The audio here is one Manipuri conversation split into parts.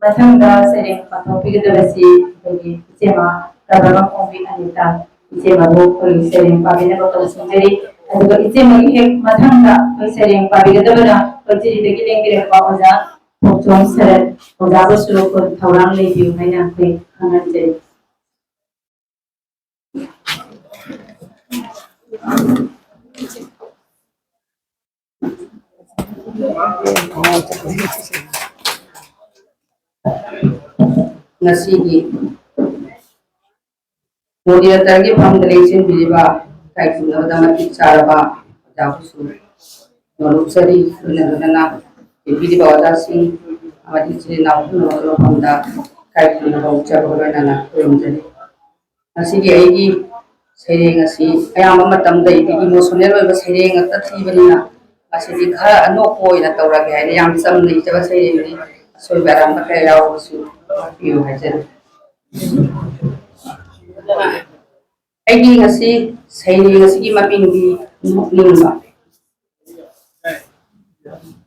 मथंगा सेरेंग पाथोपिगदबसी बगी इचेमा कबरम ओबी अनिता इचेमा बो कोई सेरेंग पाबिने बतो सुंदरी अदुगा इचेमा हेक मथंगा कोई सेरेंग पाबिगदबना कोचिरी दगी लेंगिरे पाओजा पोचों सरत ओजाबो सुरो को थौरांग लेबिउ हैना कोई खंगनजे ngasi moderator ki foundation bijiba kai tuna da mati charaba jabusu nolu sari na bijiba wada sing amati chiri na no pamda kai tuna ba charaba na rumjani ngasi gi ai gi sere ngasi ayam matam dai bi emotional ba sere ngata thibani na ngasi di khara ano ko ina tawra ge ai yam sam nei jaba sere ni soi baram ka yaw su yu hajar aigi ngasi sairi ngasi ki maping di ningba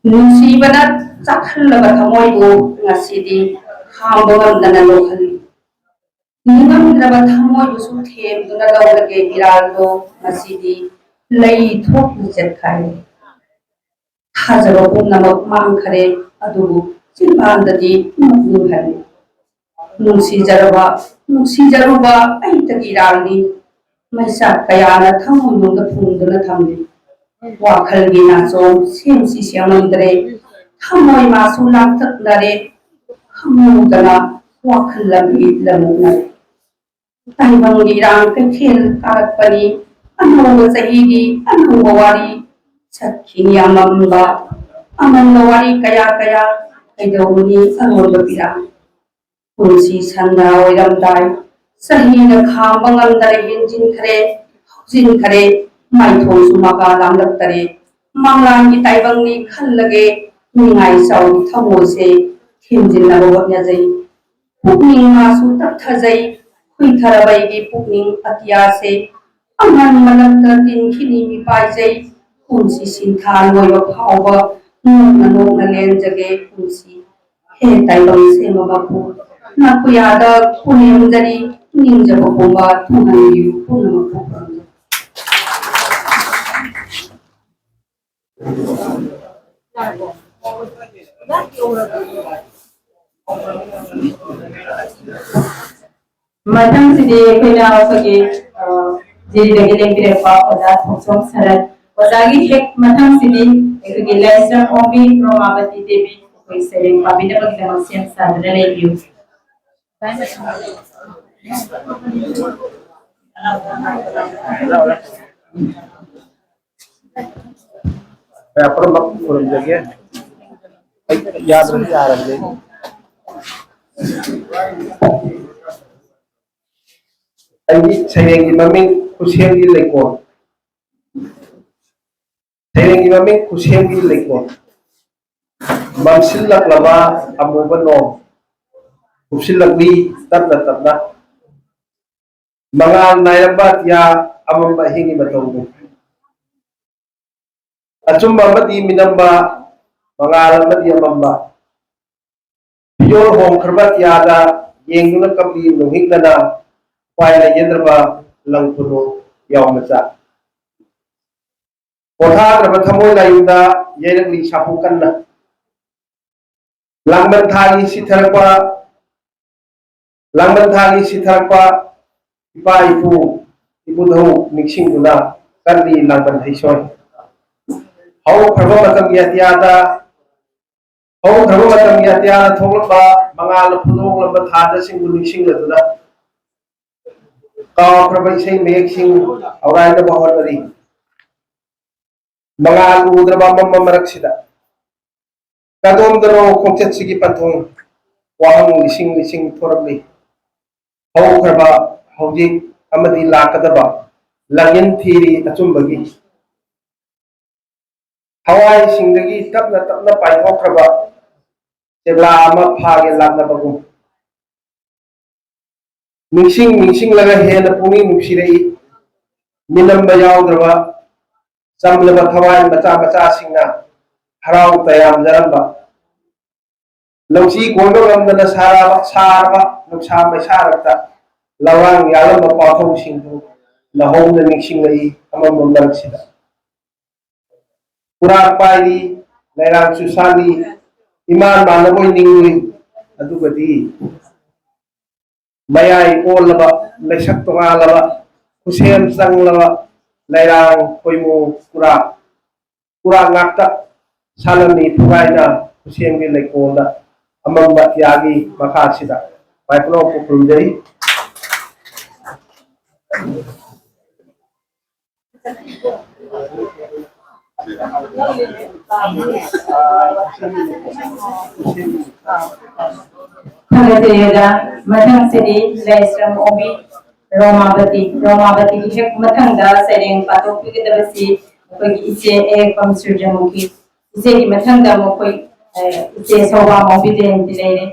nungsi bana chakhal ba thamoi bo ngasi di khamba dana lokhali ningam draba thamoi bu su them duna lawla ge biral do ngasi di lei thok ni chekhai khajaro namak mang khare adu chimbanda di nung hali nungsi jaruba ai tagiralni maisa kayana thamung da phungduna thamdi wakhalgi na chom semsi siamandre thamoi ma su laktak nare khamudana wakhallabi lamuna taibangi rang kekhel karakpani anong sahigi anong wari sakhini amamba amanda wari kaya kaya kaidawni anong pirang पुंसी संदा ओइरमदाई Sahina खांबा ngamdare hinjin khare maithong sumaka lamlaktare manglan ki taibangni khallage ningai sau thamo se hinjin na botnya jai pukning ma su tak thajai khui tharabai gi pukning atia se aman malakta tin khini mi pai jai पुंसी सिंथान ओइba phawba na len jage पुंसी he taibang se mabapu nakuyada kunem dari ninja bomba tuhan yu punama matang sidi kena sagi jadi dagi lengkire pa oda thosong sarat odagi hek matang sidi ekagi lesson obi romabati devi koi sereng pabina bagi damasyan sadra lebiu Paper mak kurang jaga याद रख आ रहे हैं अभी सैरेंगी मम्मी खुशेंगी लेको सैरेंगी मम्मी खुशेंगी लेको ममसिल लकलबा अमुबनो खुशिल लकबी तब मंगाल नायरबात या अमम्बा हिंगी बताऊंगा अचुम्बा मदी मिनम्बा मंगाल मदी अमम्बा पियोर होम खरबत यादा येंगुना कबी लोहिंगना पायना येंद्रबा लंगपुनो यावमचा पोथा रब थमोय लायुदा येरंगली सापुकन्ना लांगमन थागी सिथरपा इपा इपुधौ निक्सिंगुना कन्नी लांगमन थैसोय हौ खरबा मतम यातियादा हौ खरबा मतम यातियादा थोलबा मंगाल फुदोंगलबा थादा सिंगु निक्सिंगलदुदा काव खरबा इसै मेक्सिंग औरायदा बहरदरी मंगाल उद्रबा मम्मा मरक्सिदा कदोम दरो खोंचत सिगी पंथों वाहंग लिसिंग थोरबली हौ खरबा हौजी अमदी लाकदबा लगिन थीरी अचुंबगी हवाई सिंदगी तपना पाइथोखरबा जेब्ला अमा फागे लाकदबगु मिंसिंग लगा हेन पुनी नुसिरई मिनम्बा यावद्रबा चमलबा थवाई मचा सिंगना हराव तयाम जरंबा लौची कोइबा गमदना सारबा नुक्सा मैसारक्ता लवांग यालम पाथौ सिंधु लहौन निंगसिंगई अमम लरसिदा पुरा पाइरी लैरांग सुसाली इमान मानबोय निंगुई अदुगदी मयाई ओलबा लेसक तोगालबा खुसेम संगलबा लैरांग कोइमु पुरा पुरा ngakta salami thugaina खुसेम के लेकोंदा अमम यागी मखासिदा माइक्रो पुपुंजई Thagatireda mathang sidi laisram obi Romavati ki hek mathang da sereng patok pigidabasi koi ise ekam surjamuki ise ki mathang da mo koi ise soba mobi den dilere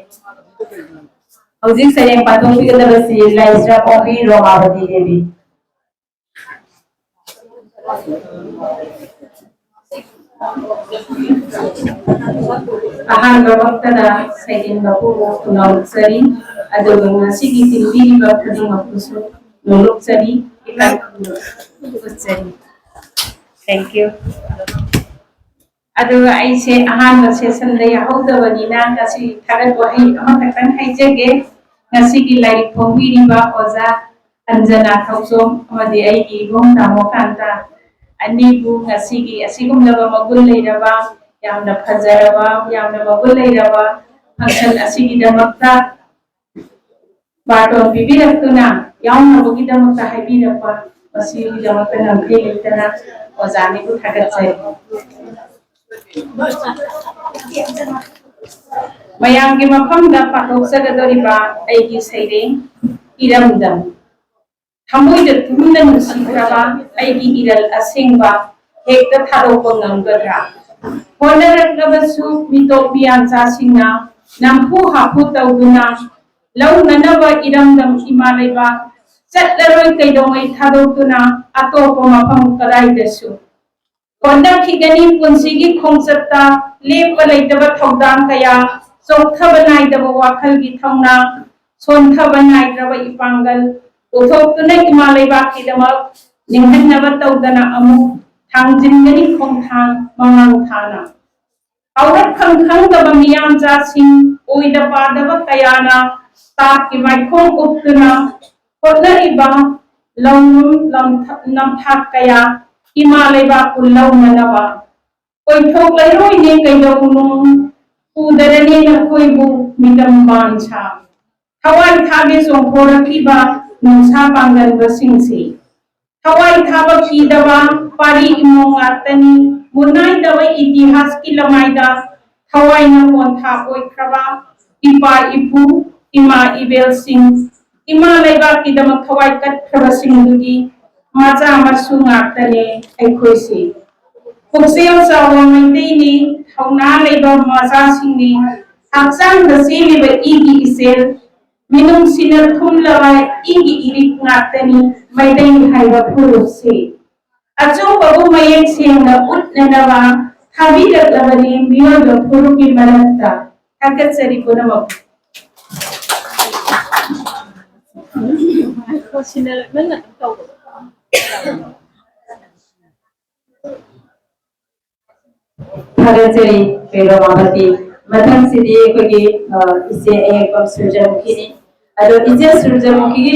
hojik sereng patok pigidabasi laisram obi Romavati devi Ahanga waktada sayin babu kunaluksari aduga ngasigi tilbiri bakadi makusu nuluksari ikan nuluksari. Thank you. Aduga aise ahanga session le yahauda wanina kasi thagat wahi amakatan haijage ngasigi lai phongiri ba oza Anjana Thausom amadi aigi gom tamokanta Anibu ngasigi asigumlaba magul leiraba yamna phajaraba yamna magul leiraba function asigidamakta baton bibiraktuna yamna bugidamakta haibirapa asigidamakta namkhe leitana ozani ku thagatsai mayamgi mafamda patoksagadoriba aigi saireng iramdam Hamoida tumna nusikraba aigi iral asingba hekta tharopa ngamgadra honaragabasu mitopian sasingna nampu hapu tauduna launanaba iramdam imalaiba chatlaroi kaidongai thadotuna atopa mafam kadaidasu kondakhigani punsigi khongchatta lepa leitaba thogdam kaya chokthaba naidaba wakhalgi thongna sonthaba naidraba ipangal Uthokuna Himalaya Bakidamak, Ninganava Taudana Amu, Tangjingani Kongtang, Mamang Thana. Aurat Kangkang the Bamiyan Jasing, Uida Padava Kayana, Taki Maikong Uktuna, Kodariba, Launum Namthakaya, Himalaya Bakulau Manava. Oithok Lairoi Nekaidonum, Udarani Nakoibu, Midam Bancha. Hawaii Tabis on Porakiba. Nusa panggal bersingsi. Hawai thaba kidaba pari imong atani munai dawa itihas kilamaida hawai na kontha oi kraba ipa ipu ima ibel sing ima laiba kidama hawai kat kraba sing dudi maja amasung atane aikhoisi Kukseo sawa maintaini hauna laiba maja singni aksang dasili ba igi isel Minung sinar thumlawa igi irik ngatani maidai haiba phurupsi acho babu mayek singna utnanawa thabirak labani miyoga phuruki maratta hakatsari kunamap sinar nanga tau hakatsari pero mabati mathang sidi kogi ise ekam surjamukhi ado ije surjamukhi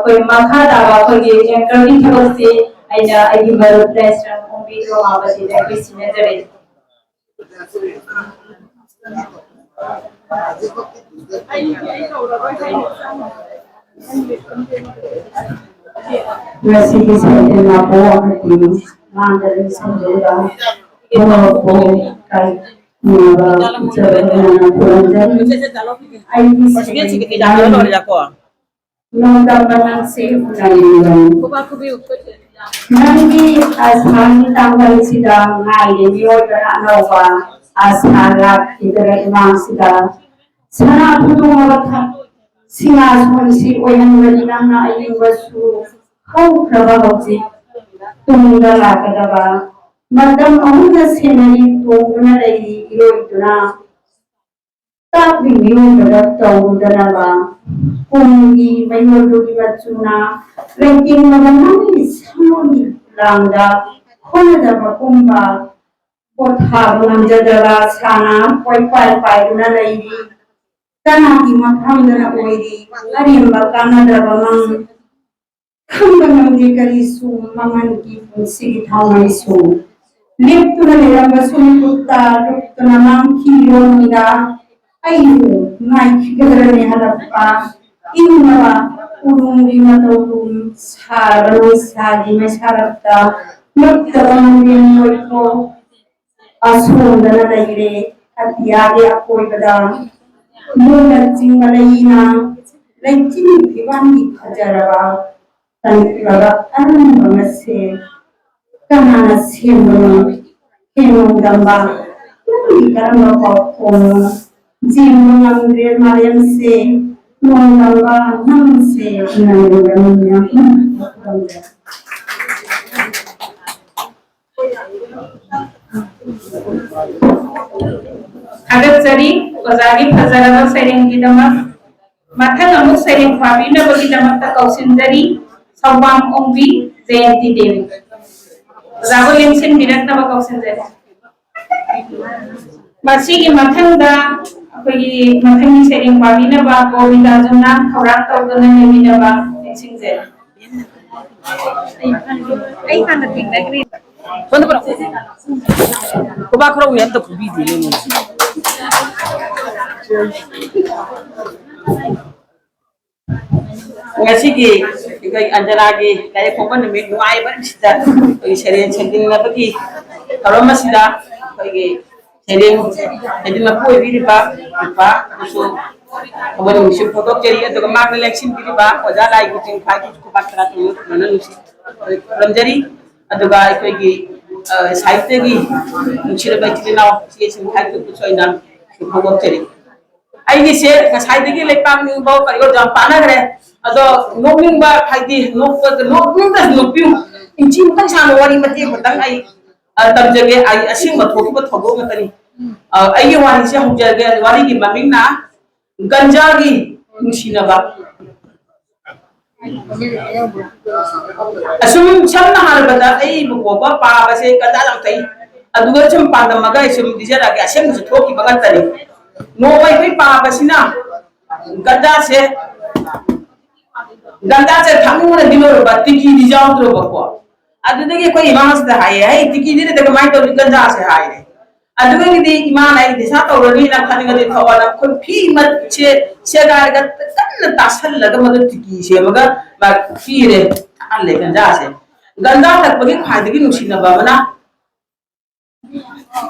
koi makha dawa kogi anchor ki thawse aina agi maru restaurant umbi ro mabati da kisine jare Nasi kisah na po amati mandari sanjura ko kai Nanti asmani tanggal sidang ngai dia orang nawa asmarak kita imam sidang sana putu mabatha singa sunsi oyan walinam na ayin wasu kau prabhavji tumda lakadaba Madam ahuna senari tonguna dai iroiduna ताब्रिमियों तौदनवा कुंगी मयोदुगी मचुना रेंकिंग मगनमी सामोनी लांगा खोनदबा कुंबा पोथाबा नंजदबा साना कोई पाई पाइना लईरी तनागी मफामदना ओइरी अरियंबा कानदबा मंग खंबनंगी करिसु मंगन की पुंसिगी थावनिसु लिप्तुना लेरंबा सुनिपुत्ता लुप्तुना मांखी लोनिगा ayu naik kedarane halappa inna urungi matulum saralo sagi masarata muktaramuni moiko asundana daire atiyage akoi bada muna cingalaina lencini piwangi khajarawa tanlaga anbamase kanana sembama kenongamba karama kokon Jimangamdir Mariam se Mongamba Nam se Nangamnya Agar jadi wazari fazarana sering kita mah matang amuk sering fabina bagi damat tak kau sendiri sawam ombi Jayanti Dewi Zago lensin birat na kau sendiri masih matang dah pergi matang ni sering fabina bah kau minta jenang orang tahu dengan ni bah lensin zer Ay mana tinggal green Quando para o bacro o yento kubi dele ngasi ki kai anjana ki kai phomban me nuai ban sida kai serian chendin na bagi karoma sida kai serian chendin na koi biri ba so kawan musi photo jeri to mag election biri ba oja lai ki tin khai ki ko bakra tu mana musi ramjari aduga kai ki site gi muchira ba tin na si sin khai ku choi na photo jeri ai ni se site gi le pam ni ba ka yo jam pana gre ado noming ba haidi noming da nopiu inchi mutang sa wari mate mutang ai tam jage ai asing ma thoki ba thogo matani ai gi wani se hum jage wari gi maming na ganja gi musina ba asum chamna har bada ai bu ba pa ba se kada lam tai aduga chum pandam maga isum dijara ga asing su thoki ba tani no bai bai pa ba sina ganja se ganda se thamu na dilo ba tiki di jaw tro ba ko adu de ko imas da hai hai tiki di de mai to ganda se hai re adu ge di iman ai de sa to ro ni na khani ga de thawa na ko phi mat che ga ga tan ta sal la ga ma tiki se ma ga ba phi re an le ganda se ganda tak ba gi khai de gi nusi na ba na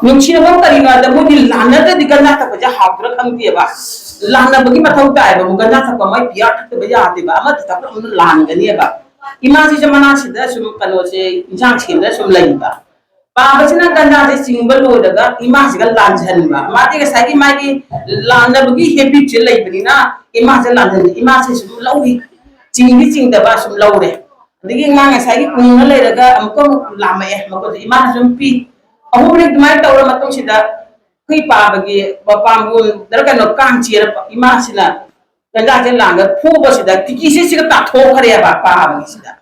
nusi na ba kari ga da mo di lana de ganda tak ba ja ha ra khang di ba lana bagi mathau tai ba muganda thak mai pia thak ba ya te ba ma thak ba lan ga ni ba ima si jamana si da sum kano se jang chin da sum lai ba ba ba sina ganda se sing ba lo daga ima si ga lan jan ba ma te ga sai ki mai ki lana bagi happy che lai ba ni na ima se lan jan ima se sum lau hi ching da ba sum lau re digi ma ga sai ki kung lai daga am ko la ma e ma ko ima sum pi amu bre mai ta ora ma tong si da kui pa bagi bapamgun darga no kan chira ima sina ganja je langa phu ba sida tiki se siga ta tho khare ba pa bagi sida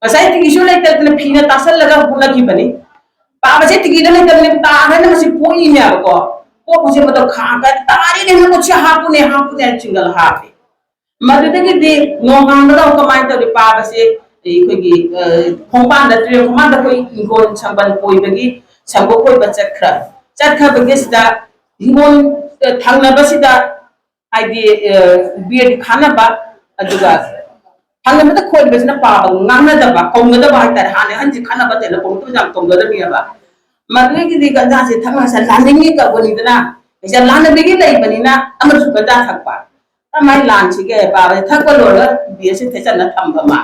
asai tiki so lai tel phina tasal laga buna ki bani pa ba se tiki lai tel ta na na si poi nya ko se ma to kha ka tari ne ko cha ha pu ne chingal ha pe madu de de no han da ko mai to pa ba se ko gi phongpan da tre phongpan da ko ingon chamban poi bagi chambo koi ba chakra Chakha bagisda hingon thangna basida haidi beard khana ba aduga thangna mata khoi basina pa ngangna da ba komna da ba tar hane hanji khana ba te na pong tu jam komna da mi ba madwe ki di ganja se thangna sa laningi ka boni dana isa lana begi dai bani na amar su ganja thak pa amai lan chi ge ba thak ba lo la bi se te chan na tham ba ma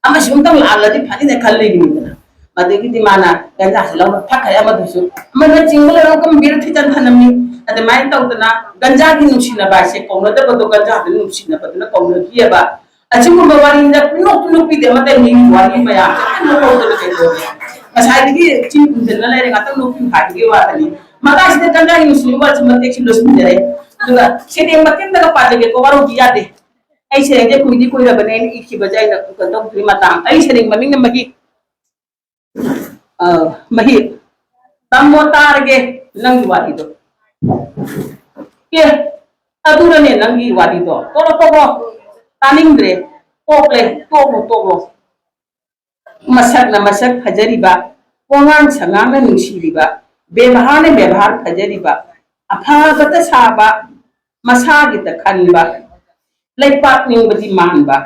ama shum tang la la di phani ne khalli gi ni Madegi di mana ganja selaw pakai ama dusu mana jingle ro kam bir thitan thanami ade mai taw tana ganja gi nushina ba se komna da bodo ganja de nushina ba na komna ki ba achi ko bawari na no pi de mata ni wari ma ya no ko de ke do asai di chi kun de na le ga ta no pi ha gi wa ni mata se ganja gi nushina ba chima te chi lo sin de सेरेंग मतें दगा पाजगे को वारो बिया दे आई सेरेंग जे कुइदी कुइरा बने इ की बजाय न कतो फ्री मतांग आई सेरेंग ममिंग न मही मही तमो तारगे नंगी वाली दो के अदुरने नंगी वाली दो तो तानिंग्रे तोकले मसक न मसक फजरीबा कोंगान संगान न निंगसीरीबा व्यवहार ने व्यवहार फजरीबा अफाबत साबा मसागी त खनबा लेपाक निंगबदी मानबा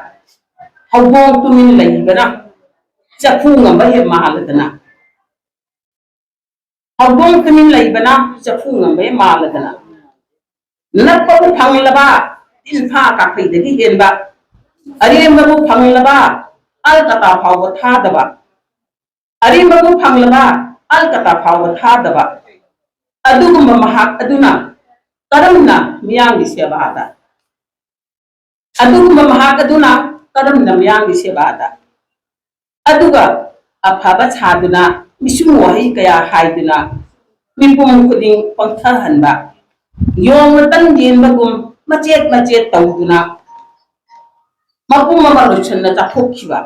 हौबों Tumin लईबना चफू ngamba he maladana hौबों Tumin लईबना चफू ngamba he maladana नप्पा को फंगलबा तिलफा का फैदगी हेनबा अरेंबा को फंगलबा अलकता फाव थादबा अरेंबा को फंगलबा अलकता फाव थादबा अदुगुम्बा महाक अदुना करमना मियांगी सेबादा अदुगुम्बा महाक अदुना करमना मियांगी सेबादा अदुगा अफाबा छादुना मिसुम वही कया हाइदुना मिपुम खुदिंग पंथहनबा योंग तन जेनबगुम मचेत तौदुना मपुम मरुचन चाथोखिबा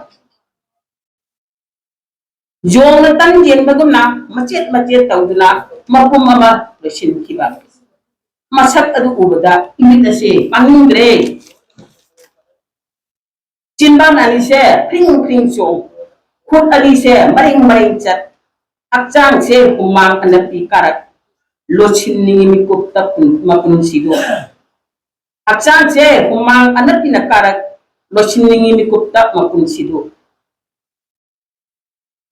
योंग तन जेनबगुमना मचेत तौदुना मपुम मरुचिनखिबा मसक अदु उबदा इमितसे पानिंग्रे चिनबान अलिसे फ्रिंग चो खुद अलिसे मरिंग चत हक्चांग से हुमांग अनपी कारक लोचिनिंग मिकुप तप मपुनसिदो हक्चांग से हुमांग अनपी न कारक लोचिनिंग मिकुप तप मपुनसिदो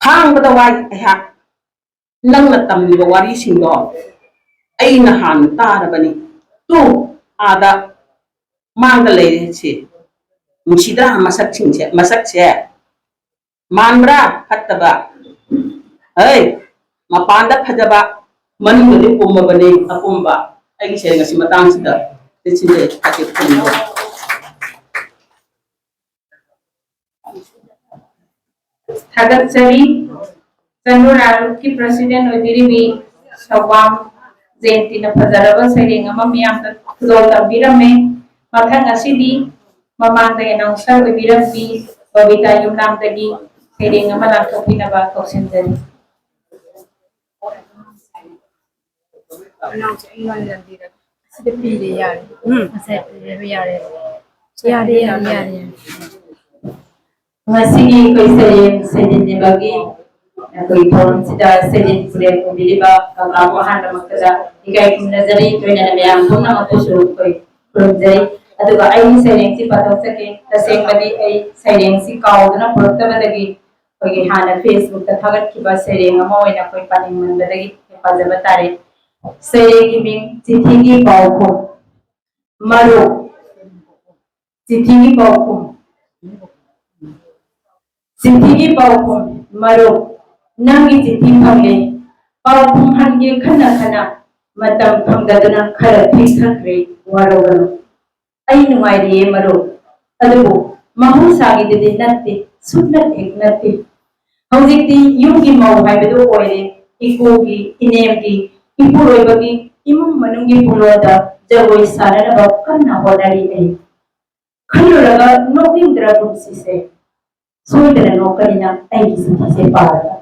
हांग बदा वाई अहा नंगना तमनिबा वारी सिंगो आई नहान तारबनी तू आदा मांग लेरे छे मुसीदा मसक छे मानब्रा फत्तबा है मपांदा फजबा मनुंगदि पुम्मबने अपुम्बा आई से ngasi matang sida तिचिले आके पुम्बो थागतसरी चंद्रराल की प्रेसिडेंट ओदिरिबी सवाम जयंती न फजरबा सेरेंग अमा मियाम खुदो तबिरमे मथंग असिदी ममांग दे अनाउंसर ओदिरबी बबिता युमनाम दगी सेरेंग अमा लाथोपिनबा कौशनजरी announce ingon landira sida pili yare asai pili yare yare ngasigi koi sejen bagi koi thon sida sejen pule biliba kakamu handa makada ikai kumnazari koi na meyam punna mapusu koi projai aduga ai sejen si patok sake taseng badi ai sejen si kaudna protaba dagi koi hana Facebook ta thagat kiba sejen amoina koi paning mandagi pajaba tare सेरेंगी बिंग चिठीगी पावको मरो चिठीगी पावको मरो नंगी चिठी फंगे पावको हंगे खना मतम फंगदना खर ठीक थकरे वारोगनो आई नुमाइरिये मरो अदुबो महौसागी दिदि नत्ते सुनत एक नत्ते हौजिक्ति युगी मौ हाइबदो ओइरे इकोगी इनेमगी इपुरोइबगी इमुंग मनुंगी पुरोदा जगोई साननबा कन्ना होनारी ए खल्लुरगा नोकिंद्रा पुंसिसे सोइदना नोकरिना ऐगी सिसे पारगा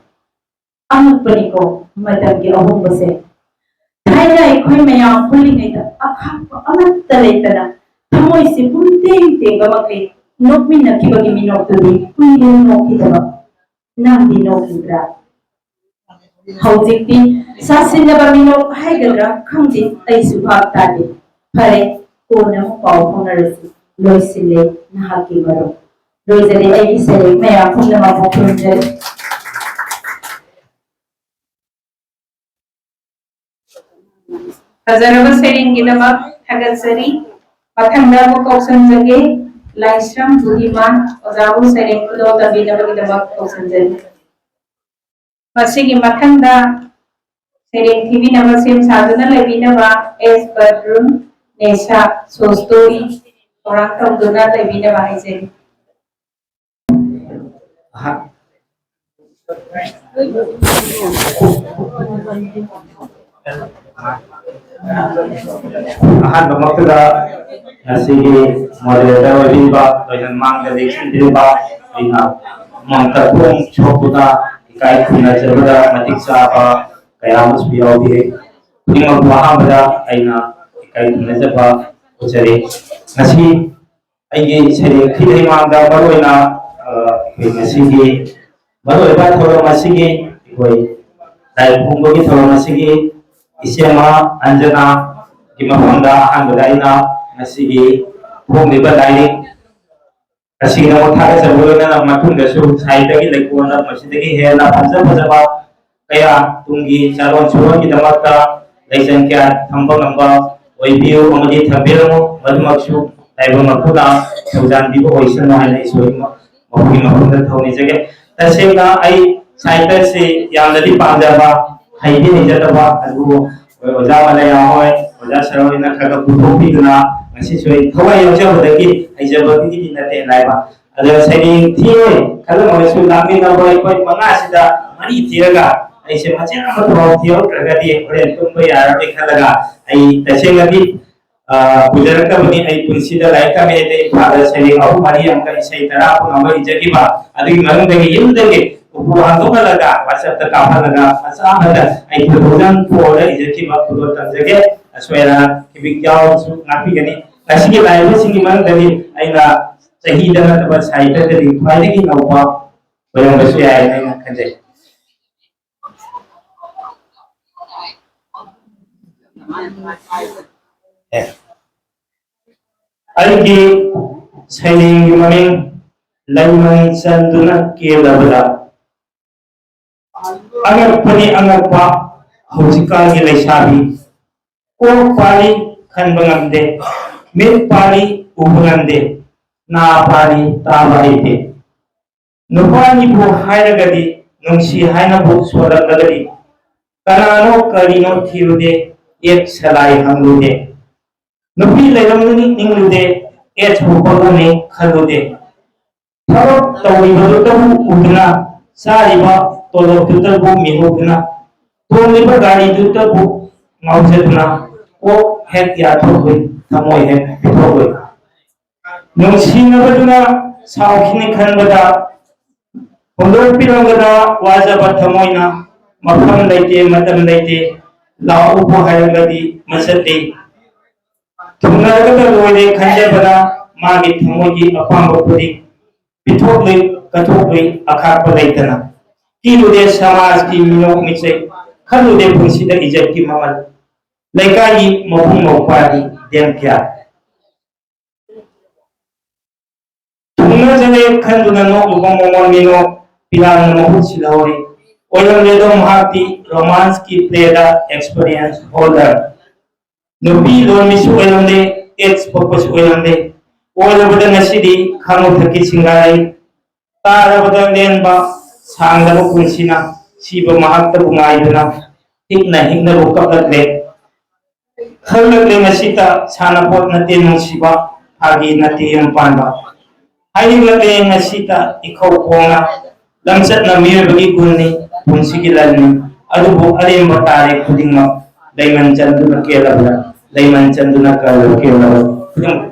अमुपनिको मदमगी अहुंबसे थाइना इखोइ मया पुलिङैदा अखाप अमत्त लेतना थमोइसे पुंतें तेगमके नोकमिनखिबगी मिनोक्तुदि पुइले नोकिदबा नांदि नोकिद्रा हौजिक्ति सासिनबा मिनोक हाइगद्रा खंगदि ऐसु भाग तादि फरे कोनम पाउ होनरसि लोइसिले नहाकी मरो लोइजले ऐगी सेरे मया पुन्नमा पुंजे हजारबा सेरिंगी दमा थगसरी पथंगदा को कौसंजगे लाइश्रम बुद्धिमान ओजाबु सेरिंग कुदो तबिनबगी दमा कौसंजगे मसिगी मथंगदा सेरेंग थीबी नंबर सेम साधना लेबिनबा एस बदरुन नेशा सोस्टोरी orang tongdona lebina bahise अहम मक्तदा असिगे मॉडरेटर ओइबा तोयन मांगदा लेखिनदिबा अइना मांगता थों छोपुदा इकाई खुना जबदा मतिक साबा कयामस बियावबी खुदिमक वहाबदा अइना इकाई खुना जबा उचरे नसी अइगे सरे खिदे मांगदा मरोइना नसीगे मरोइबा थोरो मसीगे कोई ताई फुंगोगी थोरो मसीगे इसेमा अंजना की मफंदा अंगदाइना नसीगी फुंगिबा लाइनी नसीगी नमो थारे जबोना मतुंगसु साइदगी लेकोना मसीदगी हेना फंजा फजबा कया तुंगी चारों चुरों की दमकता लेसन क्या थंबा नंबा ओइबियो अमदी थबिरमो मधुमक्षु ताइबो मकुदा सौजान दिबो ओइसन हाइले सोई मफुगी मफुंदा थौनी जगे तसेना आई साइड से यामदली पांजाबा हाइदे निजतबा अदु ओजा मलया होय ओजा सरवइना खगा पुथोपिदना ngasi soi thawai yawjabadagi haijabagi dinate laiba ada sari thiye khala masu lami na boy koi manga sida mari thiraga aise macha ma thro thiyo tragadi ore tumba yara be khalaga ai tasengadi gujarat bani ai punsida laika me de phara sari au mari amka isai tara pu number ijagiba adigi marundagi yimdage upuhan dogalaga whatsapp ta kapalaga asa hada ai 2004 ijagiba pudo tanjage aswera kibikyaw su ngapi gani asigi laima singi man dali aina sahi dana taba saita dali phai gi nawa bayang basu ya aina khanje algi sailing maning laimang sanduna kelabada agar pani angar pa hojika gi laisabi ko pali khan bangamde min pali ubangande na pali tabaite nupani bu hairagadi nungsi haina bu soragadi kanano karino thirude ek salai hanglude nupi leramni ninglude et bupagane khalude tharo tawi balutam udna sariba tolo tutabu mihudna toliba gari tutabu maujadna o het ya thoi thamoi het thoi nungsinabaduna saukhini khanbada hondor pirangada wajaba thamoina mafam laite matam laite la upo hayagadi masate thungaragada loide khanjabada magi thamogi apamba pudi pithoklei kathoklei akhapa laitana kilude samaj ki minok michai khalude punsida ijat ki mamal laikai mabung mopadi dem kya thunga jane khanduna no ubang momon mino pilang mahut silawri olam ledo mahati romance ki pleda experience holder nupi lon misu olam de ex purpose olam de olam bada nasidi khamu thaki singai tara bada lenba sangda bu kunsina siba mahatta bungaiduna hikna hikna rukaplatle khalakle nasita sanapot nate nungsiba agi nate yung panba hailakle nasita ikaw ponga lamsat na mirabagi gunni punsigilalni adubo alimba tare kudingma daiman chanduna kelabla daiman chanduna kelabla kuding